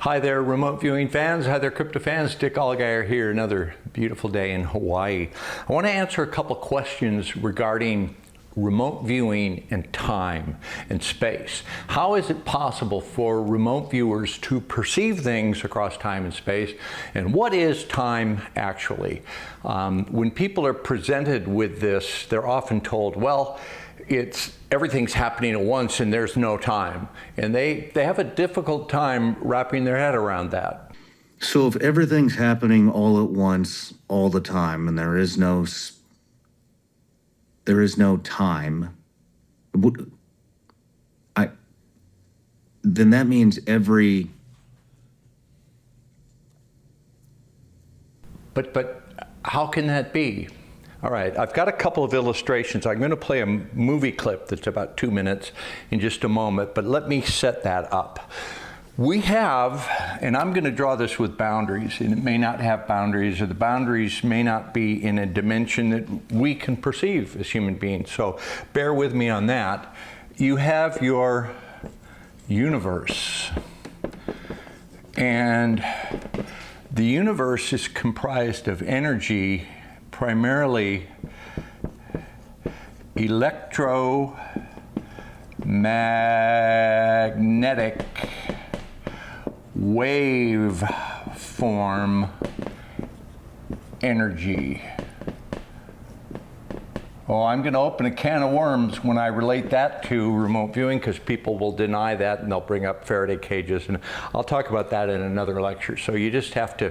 Hi there, remote viewing fans. Hi there, crypto fans. Dick Allgire here. Another beautiful day in Hawaii. I want to answer a couple questions regarding remote viewing and time and space. How is it possible for remote viewers to perceive things across time and space? And what is time actually? When people are presented with this, they're often told, well, everything's happening at once and there's no time. And they have a difficult time wrapping their head around that. So if everything's happening all at once, all the time, and there is no time, then that means But how can that be? All right, I've got a couple of illustrations. I'm going to play a movie clip that's about 2 minutes in just a moment, but let me set that up. We have, and I'm going to draw this with boundaries, and it may not have boundaries, or the boundaries may not be in a dimension that we can perceive as human beings. So bear with me on that. You have your universe, and the universe is comprised of energy, primarily electromagnetic waveform energy. Oh, I'm going to open a can of worms when I relate that to remote viewing, because people will deny that and they'll bring up Faraday cages, and I'll talk about that in another lecture. So you just have to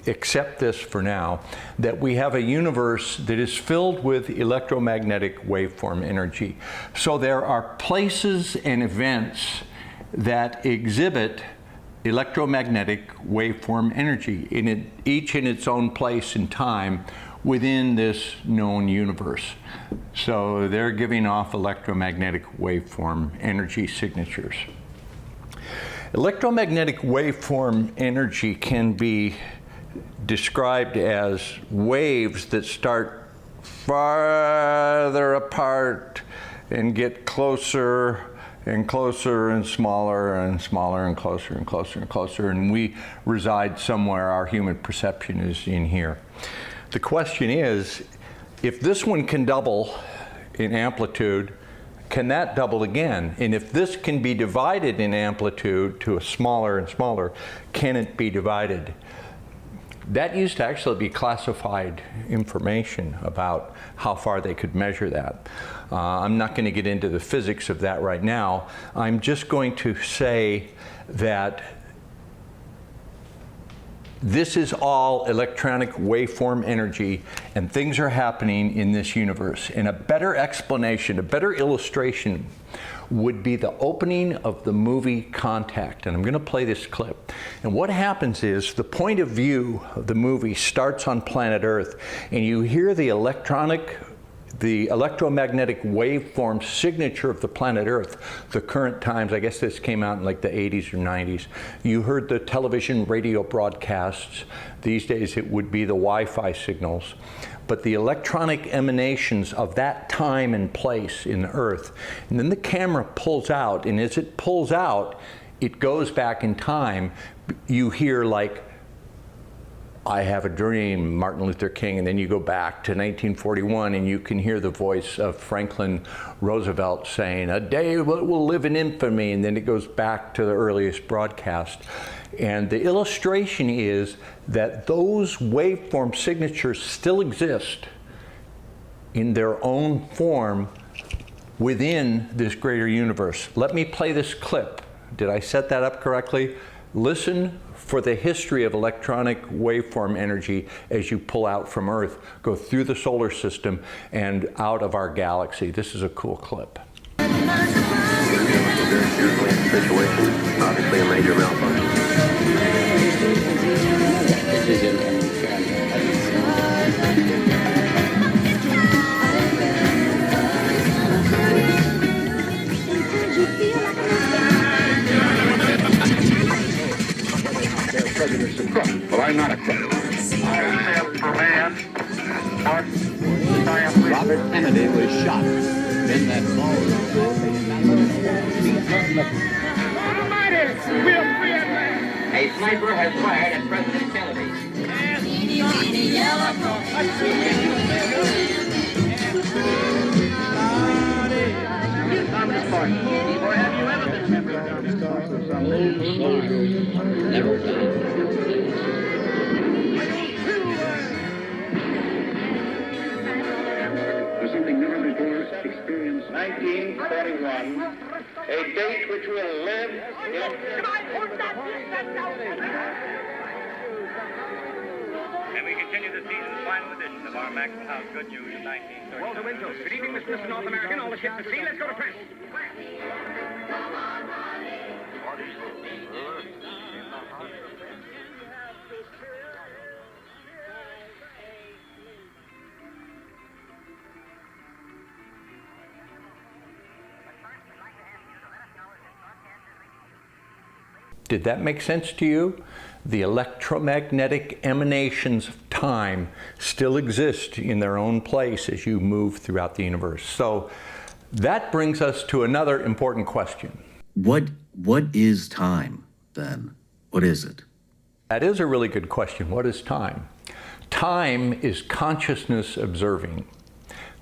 accept this for now, that we have a universe that is filled with electromagnetic waveform energy. So there are places and events that exhibit electromagnetic waveform energy, each in its own place and time within this known universe. So they're giving off electromagnetic waveform energy signatures. Electromagnetic waveform energy can be described as waves that start farther apart and get closer and closer and smaller and smaller and closer and closer and closer, and we reside somewhere. Our human perception is in here. The question is, if this one can double in amplitude, can that double again? And if this can be divided in amplitude to a smaller and smaller, can it be divided? That used to actually be classified information about how far they could measure that. I'm not going to get into the physics of that right now. I'm just going to say that this is all electronic waveform energy, and things are happening in this universe. And a better explanation, a better illustration would be the opening of the movie Contact. And I'm going to play this clip. And what happens is the point of view of the movie starts on planet Earth, and you hear the electromagnetic waveform signature of the planet Earth. The current times, I guess this came out in like the 80s or 90s. You heard the television, radio broadcasts. These days it would be the Wi-Fi signals. But the electronic emanations of that time and place in the Earth. And then the camera pulls out, and as it pulls out, it goes back in time. You hear like, I Have a Dream, Martin Luther King, and then you go back to 1941 and you can hear the voice of Franklin Roosevelt saying, "A day will live in infamy," and then it goes back to the earliest broadcast. And the illustration is that those waveform signatures still exist in their own form within this greater universe. Let me play this clip. Did I set that up correctly? Listen for the history of electronic waveform energy as you pull out from Earth, go through the solar system and out of our galaxy. This is a cool clip. Situation, obviously a major malfunction. Well, I'm not a crook. Robert Kennedy was shot in that ballroom. Almighty, we are free at last. sniper has fired at President Kennedy. Or have you ever been Never done. There's something never before experienced. 1941, a date which will live in... And we continue the season's final edition of our Maxwell House Good News of 1930. Walter Winchell. Good evening, Mr. North American. All the ships at sea. Let's go to press. Did that make sense to you? The electromagnetic emanations of time still exist in their own place as you move throughout the universe. So that brings us to another important question. What is time then? What is it? That is a really good question. What is time? Time is consciousness observing.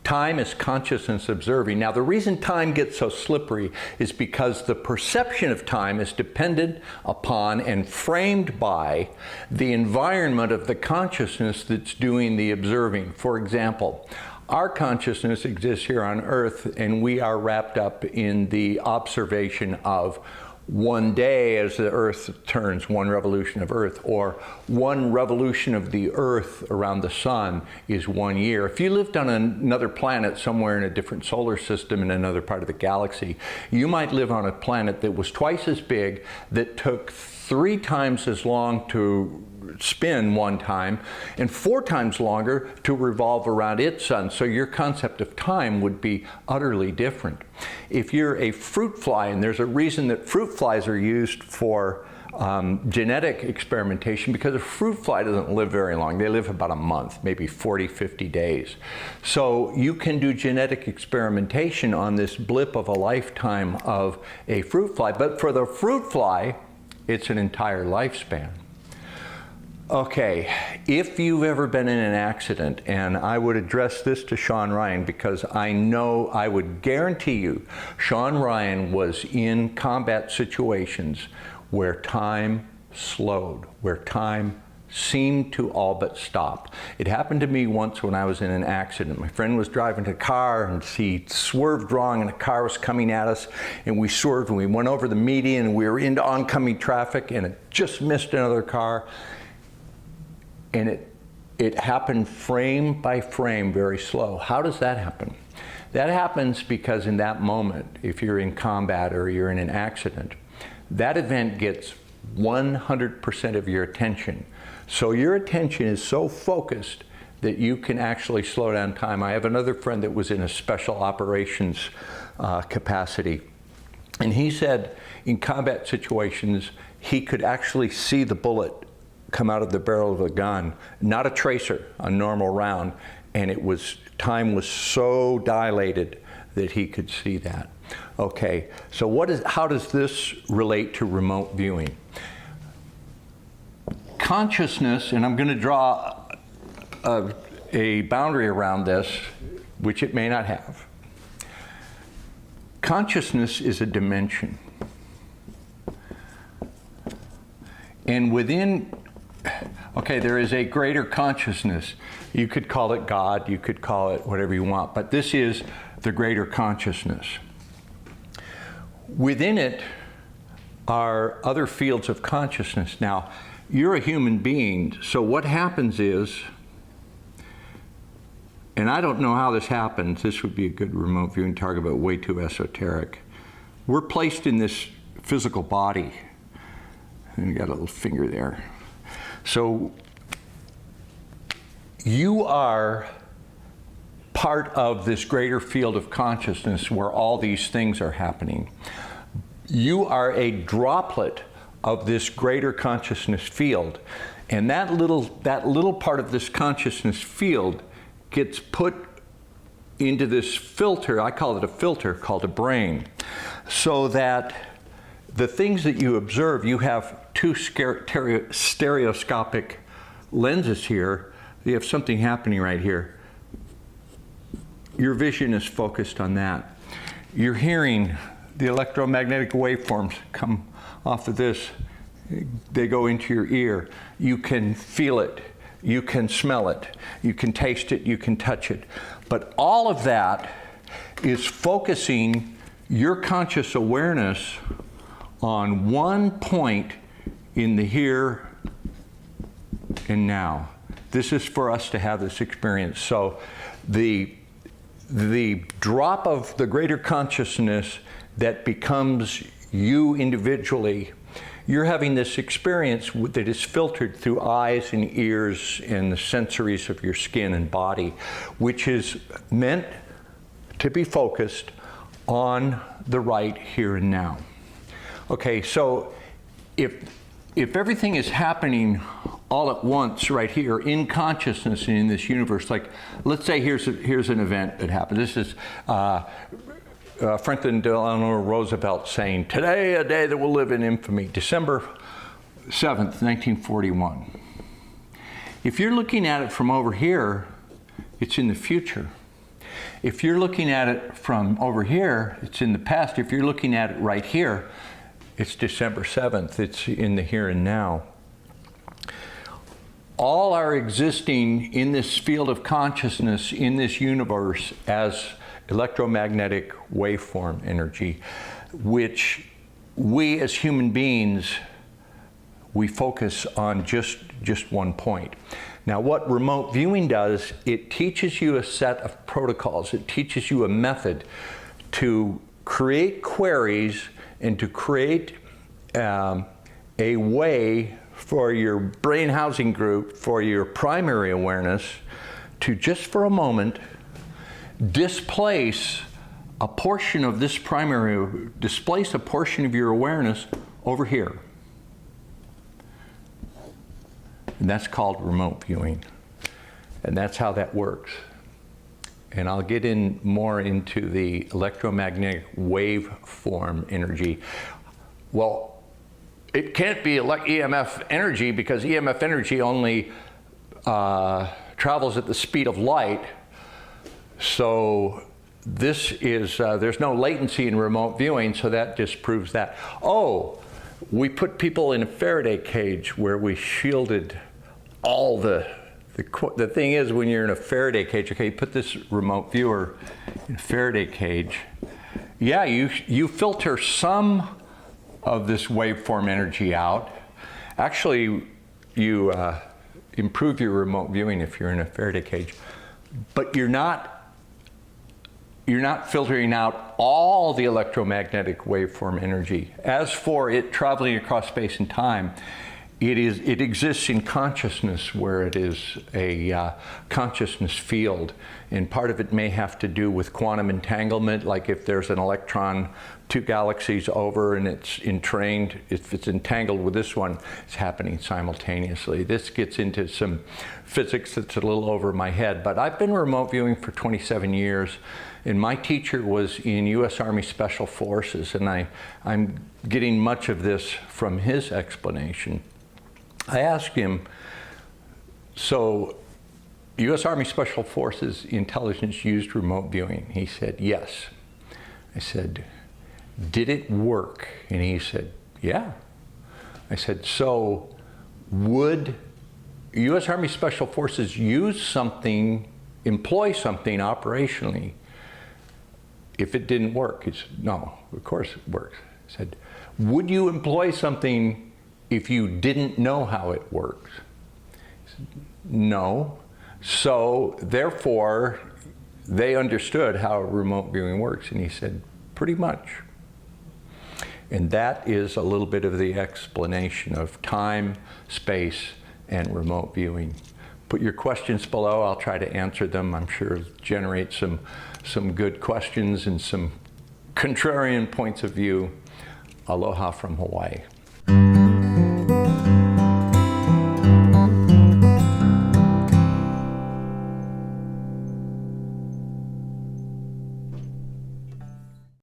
Time is consciousness observing. Now, the reason time gets so slippery is because the perception of time is dependent upon and framed by the environment of the consciousness that's doing the observing. For example, our consciousness exists here on Earth, and we are wrapped up in the observation of one day as the Earth turns, one revolution of Earth, or one revolution of the Earth around the sun is 1 year. If you lived on another planet somewhere in a different solar system in another part of the galaxy, you might live on a planet that was twice as big, that took 3 times as long to spin one time, and 4 times longer to revolve around its sun. So your concept of time would be utterly different. If you're a fruit fly, and there's a reason that fruit flies are used for genetic experimentation, because a fruit fly doesn't live very long. They live about a month, maybe 40, 50 days. So you can do genetic experimentation on this blip of a lifetime of a fruit fly. But for the fruit fly, it's an entire lifespan. Okay, if you've ever been in an accident, and I would address this to Sean Ryan because I know, I would guarantee you, Sean Ryan was in combat situations where time slowed, where time seemed to all but stop. It happened to me once when I was in an accident. My friend was driving a car and he swerved wrong and a car was coming at us, and we swerved and we went over the median and we were into oncoming traffic and it just missed another car. And it happened frame by frame, very slow. How does that happen? That happens because in that moment, if you're in combat or you're in an accident, that event gets 100% of your attention. So your attention is so focused that you can actually slow down time. I have another friend that was in a special operations capacity, and he said in combat situations, he could actually see the bullet come out of the barrel of a gun, not a tracer, a normal round, and time was so dilated that he could see that. Okay, so how does this relate to remote viewing? Consciousness, and I'm going to draw a boundary around this, which it may not have. Consciousness is a dimension. And within, okay, there is a greater consciousness. You could call it God, you could call it whatever you want, but this is the greater consciousness. Within it are other fields of consciousness. Now, you're a human being, so what happens is, and I don't know how this happens, this would be a good remote viewing target, but way too esoteric. We're placed in this physical body. And you got a little finger there. So you are part of this greater field of consciousness where all these things are happening. You are a droplet of this greater consciousness field, and that little part of this consciousness field gets put into this filter. I call it a filter called a brain, so that the things that you observe, you have two stereoscopic lenses here. You have something happening right here. Your vision is focused on that. You're hearing the electromagnetic waveforms come off of this. They go into your ear. You can feel it. You can smell it. You can taste it. You can touch it. But all of that is focusing your conscious awareness on one point in the here and now. This is for us to have this experience. So the drop of the greater consciousness that becomes you individually, you're having this experience that is filtered through eyes and ears and the sensories of your skin and body, which is meant to be focused on the right here and now. Okay, so if everything is happening all at once right here in consciousness and in this universe, like let's say here's an event that happened. This is Franklin Delano Roosevelt saying, "Today, a day that will live in infamy," December 7th, 1941. If you're looking at it from over here, it's in the future. If you're looking at it from over here, it's in the past. If you're looking at it right here, it's December 7th. It's in the here and now. All are existing in this field of consciousness, in this universe, as electromagnetic waveform energy, which we as human beings, we focus on just one point. Now, what remote viewing does, it teaches you a set of protocols. It teaches you a method to create queries and to create a way for your brain housing group, for your primary awareness, to just for a moment displace a portion of this primary, displace a portion of your awareness over here. And that's called remote viewing. And that's how that works. And I'll get in more into the electromagnetic waveform energy. Well, it can't be EMF energy because EMF energy only travels at the speed of light. So this is, there's no latency in remote viewing, so that disproves that. Oh, we put people in a Faraday cage where we shielded all the thing is, when you're in a Faraday cage, okay, you put this remote viewer in a Faraday cage. Yeah, you filter some of this waveform energy out. Actually, you improve your remote viewing if you're in a Faraday cage, but you're not filtering out all the electromagnetic waveform energy. As for it traveling across space and time, it exists in consciousness, where it is a consciousness field, and part of it may have to do with quantum entanglement, like if there's an electron 2 galaxies over and it's entrained, if it's entangled with this one, it's happening simultaneously. This gets into some physics that's a little over my head, but I've been remote viewing for 27 years, and my teacher was in U.S. Army Special Forces, and I'm getting much of this from his explanation. I asked him, so U.S. Army Special Forces intelligence used remote viewing? He said, yes. I said, did it work? And he said, yeah. I said, so would U.S. Army Special Forces use something, employ something operationally if it didn't work? He said, no, of course it works. I said, would you employ something if you didn't know how it works? He said, no. So therefore, they understood how remote viewing works. And he said, pretty much. And that is a little bit of the explanation of time, space, and remote viewing. Put your questions below. I'll try to answer them. I'm sure it'll generate some good questions and some contrarian points of view. Aloha from Hawaii.